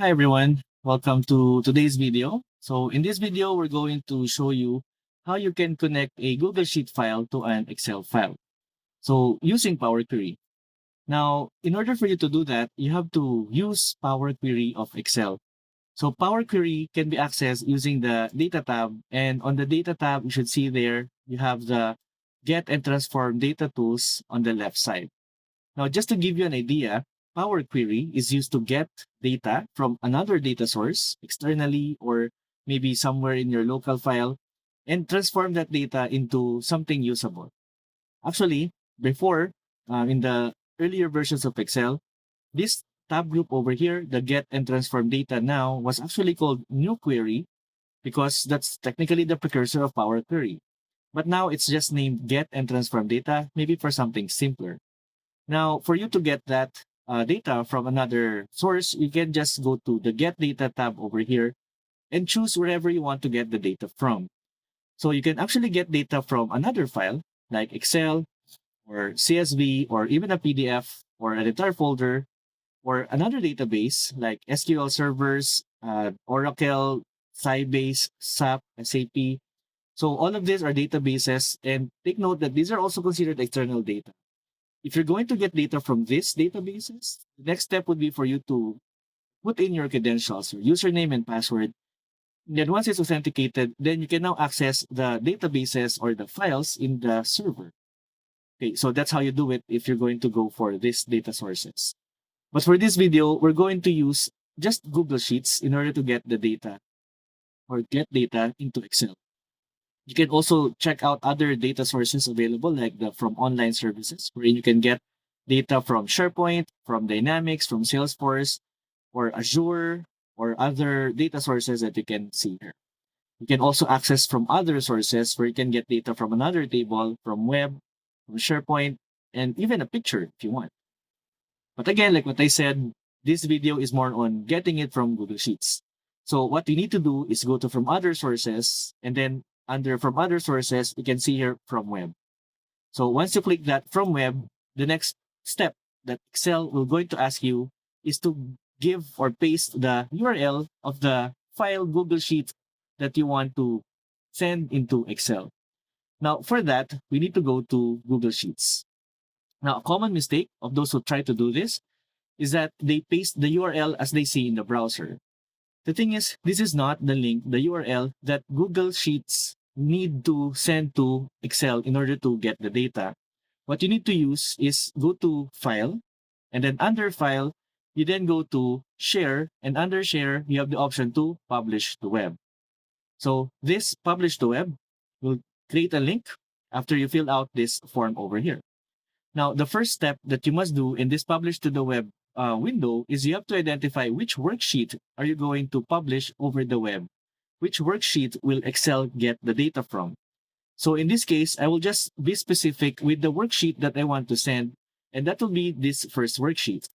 Hi everyone, welcome to today's video. So in this video, we're going to show you how you can connect a Google Sheet file to an Excel file. So using Power Query. Now, in order for you to do that, you have to use Power Query of Excel. So Power Query can be accessed using the Data tab, and on the Data tab, you should see there, you have the Get and Transform Data Tools on the left side. Now, just to give you an idea, Power Query is used to get data from another data source externally or maybe somewhere in your local file and transform that data into something usable. Actually, before, in the earlier versions of Excel, this tab group over here, the Get and Transform Data now, was actually called New Query because that's technically the precursor of Power Query. But now it's just named Get and Transform Data, maybe for something simpler. Now, for you to get that data from another source, you can just go to the Get Data tab over here and choose wherever you want to get the data from. So you can actually get data from another file like Excel or CSV or even a PDF or an entire folder or another database like SQL servers, Oracle, Sybase, SAP, SAP. So all of these are databases, and take note that these are also considered external data. If you're going to get data from these databases, the next step would be for you to put in your credentials, your username and password. And then once it's authenticated, then you can now access the databases or the files in the server. Okay, so that's how you do it if you're going to go for these data sources. But for this video, we're going to use just Google Sheets in order to get the data or get data into Excel. You can also check out other data sources available like the from online services where you can get data from SharePoint, from Dynamics, from Salesforce, or Azure, or other data sources that you can see here. You can also access from other sources where you can get data from another table, from web, from SharePoint, and even a picture if you want. But again, like what I said, this video is more on getting it from Google Sheets. So what you need to do is go to from other sources, and then under from other sources, you can see here from web. So once you click that from web, the next step that Excel will going to ask you is to give or paste the URL of the file Google Sheet that you want to send into Excel. Now for that, we need to go to Google Sheets. Now, a common mistake of those who try to do this is that they paste the URL as they see in the browser. The thing is, this is not the link, the URL that Google Sheets need to send to Excel in order to get the data. What you need to use is go to File, and then under File, you then go to Share, and under Share, you have the option to Publish to Web. So this Publish to Web will create a link after you fill out this form over here. Now, the first step that you must do in this publish to the web window is you have to identify which worksheet are you going to publish over the web. Which worksheet will Excel get the data from? So in this case, I will just be specific with the worksheet that I want to send, and that will be this first worksheet.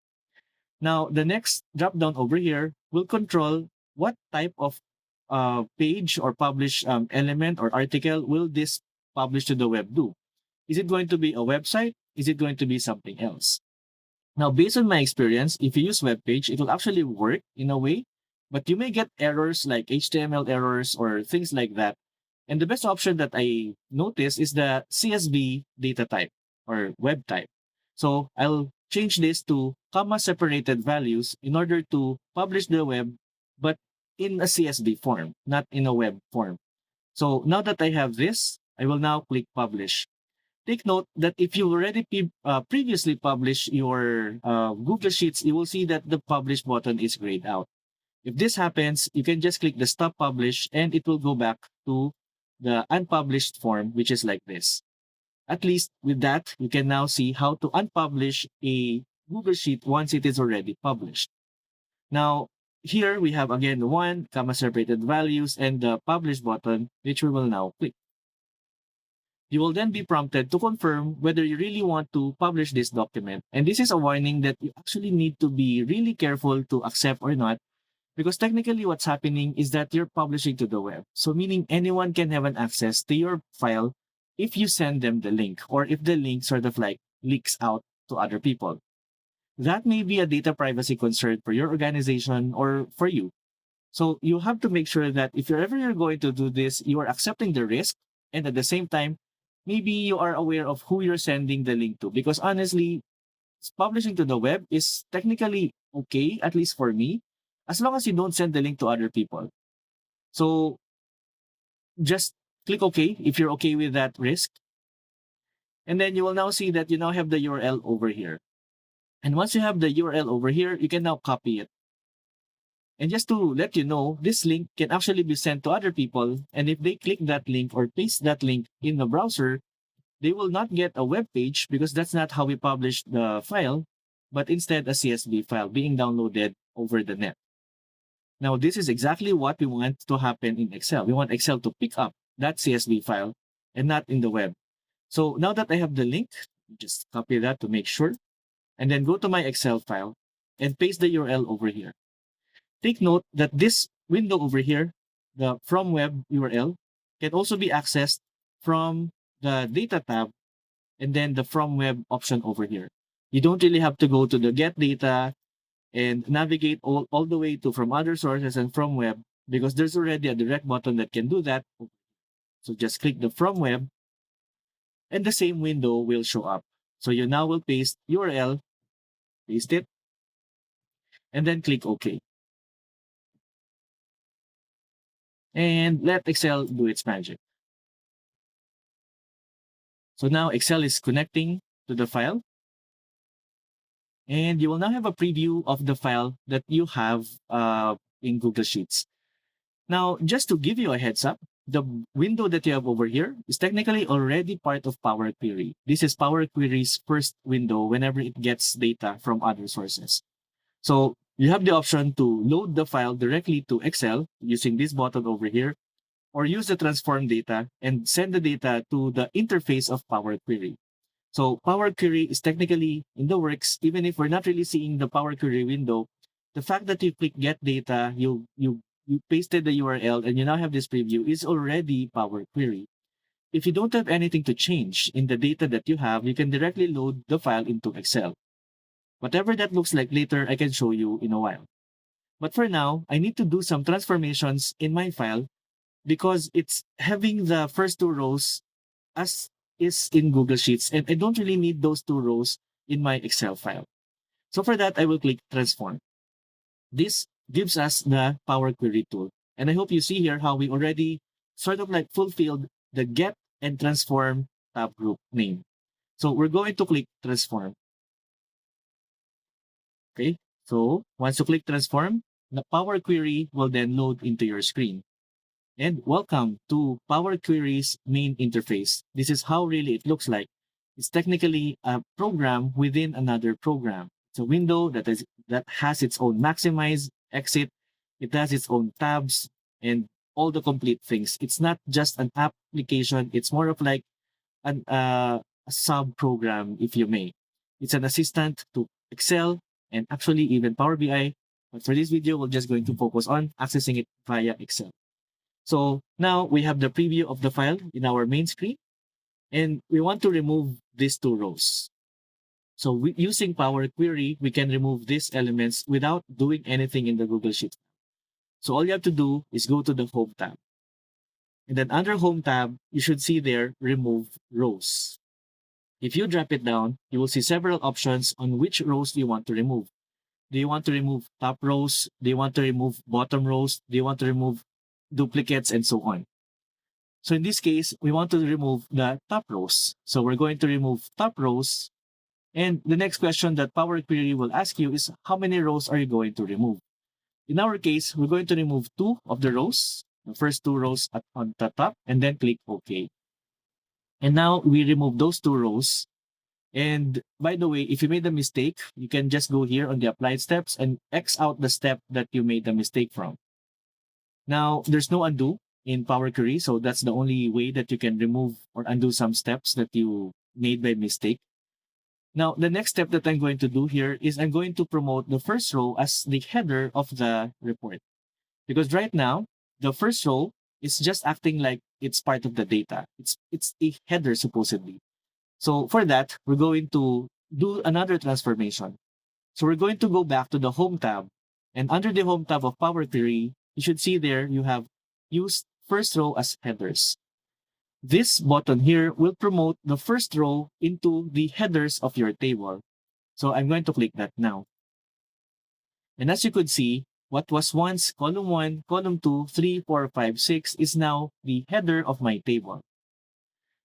Now, the next drop down over here will control what type of page or publish element or article will this publish to the web do. Is it going to be a website? Is it going to be something else? Now, based on my experience, if you use web page, it will actually work in a way, but you may get errors like HTML errors or things like that. And the best option that I notice is the CSV data type or web type. So I'll change this to comma separated values in order to publish the web, but in a CSV form, not in a web form. So now that I have this, I will now click publish. Take note that if you already previously published your Google Sheets, you will see that the publish button is grayed out. If this happens, you can just click the stop publish and it will go back to the unpublished form, which is like this. At least with that, you can now see how to unpublish a Google Sheet once it is already published. Now, here we have again the one, comma separated values, and the publish button, which we will now click. You will then be prompted to confirm whether you really want to publish this document. And this is a warning that you actually need to be really careful to accept or not, because technically what's happening is that you're publishing to the web. So meaning anyone can have an access to your file if you send them the link or if the link sort of like leaks out to other people. that may be a data privacy concern for your organization or for you. So you have to make sure that if you're going to do this, you are accepting the risk, and at the same time, maybe you are aware of who you're sending the link to. Because honestly, publishing to the web is technically okay, at least for me, as long as you don't send the link to other people. So just click OK if you're okay with that risk. And then you will now see that you now have the URL over here. And once you have the URL over here, you can now copy it. And just to let you know, this link can actually be sent to other people. And if they click that link or paste that link in the browser, they will not get a web page because that's not how we publish the file, but instead a CSV file being downloaded over the net. Now, this is exactly what we want to happen in Excel. We want Excel to pick up that CSV file and not in the web. So now that I have the link, just copy that to make sure, and then go to my Excel file and paste the URL over here. Take note that this window over here, the From Web URL, can also be accessed from the Data tab and then the From Web option over here. You don't really have to go to the Get Data and navigate all the way to From Other Sources and From Web because there's already a direct button that can do that. So just click the From Web and the same window will show up. So you now will paste URL, paste it, and then click OK. And let Excel do its magic. So now Excel is connecting to the file. And you will now have a preview of the file that you have in Google Sheets. Now, just to give you a heads up, the window that you have over here is technically already part of Power Query. This is Power Query's first window whenever it gets data from other sources. So you have the option to load the file directly to Excel using this button over here, or use the transform data and send the data to the interface of Power Query. So Power Query is technically in the works, even if we're not really seeing the Power Query window. The fact that you click Get Data, you pasted the URL, and you now have this preview is already Power Query. If you don't have anything to change in the data that you have, you can directly load the file into Excel. Whatever that looks like later, I can show you in a while. But for now, I need to do some transformations in my file because it's having the first two rows as is in Google Sheets, and I don't really need those two rows in my Excel file. So for that, I will click Transform. This gives us the Power Query tool. And I hope you see here how we already sort of like fulfilled the Get and Transform tab group name. So we're going to click Transform. Okay, so once you click Transform, the Power Query will then load into your screen. And welcome to Power Query's main interface. This is how really it looks like. It's technically a program within another program. It's a window that has its own maximize, exit, it has its own tabs, and all the complete things. It's not just an application, it's more of like a sub program, if you may. It's an assistant to Excel and actually even Power BI. But for this video, we're just going to focus on accessing it via Excel. So now we have the preview of the file in our main screen, and we want to remove these two rows. So using Power Query, we can remove these elements without doing anything in the Google Sheet. So all you have to do is go to the Home tab. And then under Home tab, you should see there, Remove Rows. If you drop it down, you will see several options on which rows you want to remove. Do you want to remove top rows? Do you want to remove bottom rows? Do you want to remove duplicates and so on? So in this case, we want to remove the top rows. So we're going to remove top rows. And the next question that Power Query will ask you is how many rows are you going to remove? In our case, we're going to remove two of the rows, the first two rows on the top, and then click OK. And now we remove those two rows. And by the way, if you made a mistake, you can just go here on the applied steps and X out the step that you made the mistake from. Now, there's no undo in Power Query, so that's the only way that you can remove or undo some steps that you made by mistake. Now, the next step that I'm going to do here is I'm going to promote the first row as the header of the report. Because right now, the first row is just acting like it's part of the data. It's a header supposedly. So for that, we're going to do another transformation. So we're going to go back to the Home tab. And under the Home tab of Power Query, you should see there you have used first row as headers. This button here will promote the first row into the headers of your table. So I'm going to click that now. And as you could see, what was once column 1, column 2, 3, 4, 5, 6 is now the header of my table.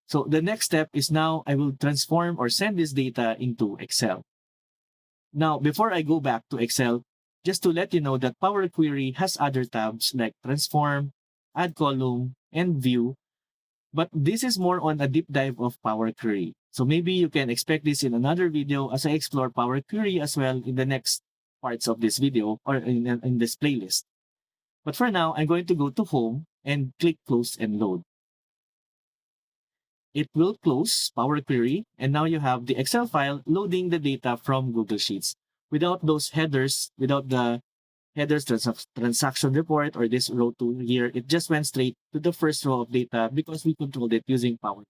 So the next step is now I will transform or send this data into Excel. Now, before I go back to Excel, just to let you know that Power Query has other tabs like Transform, Add Column, and View, but this is more on a deep dive of Power Query. So maybe you can expect this in another video as I explore Power Query as well in the next parts of this video or in this playlist. But for now, I'm going to go to Home and click Close and Load. It will close Power Query, and now you have the Excel file loading the data from Google Sheets. Without those headers, without the headers transaction report or this row 2 here, it just went straight to the first row of data because we controlled it using Power.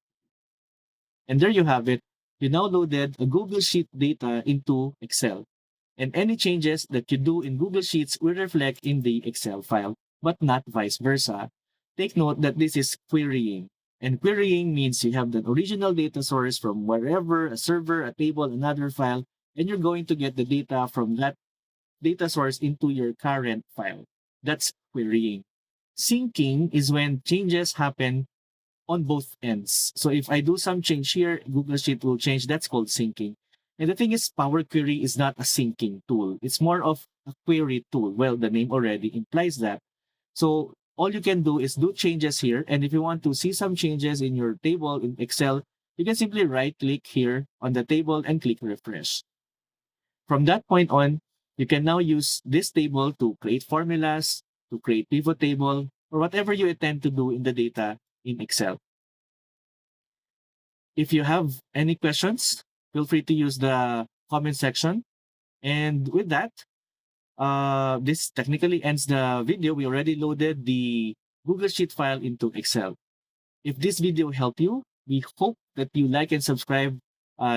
And there you have it. You now loaded a Google Sheet data into Excel. And any changes that you do in Google Sheets will reflect in the Excel file, but not vice versa. Take note that this is querying. And querying means you have the original data source from wherever, a server, a table, another file, and you're going to get the data from that data source into your current file. That's querying. Syncing is when changes happen on both ends. So if I do some change here, Google Sheet will change. That's called syncing. And the thing is, Power Query is not a syncing tool. It's more of a query tool. Well, the name already implies that. So all you can do is do changes here. And if you want to see some changes in your table in Excel, you can simply right click here on the table and click refresh. From that point on, you can now use this table to create formulas, to create pivot table, or whatever you intend to do in the data in Excel. If you have any questions, feel free to use the comment section. And with that, this technically ends the video. We already loaded the Google Sheet file into Excel. If this video helped you, we hope that you like and subscribe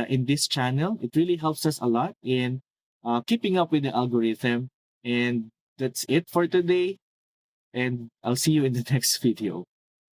in this channel. It really helps us a lot in keeping up with the algorithm. And that's it for today. And I'll see you in the next video.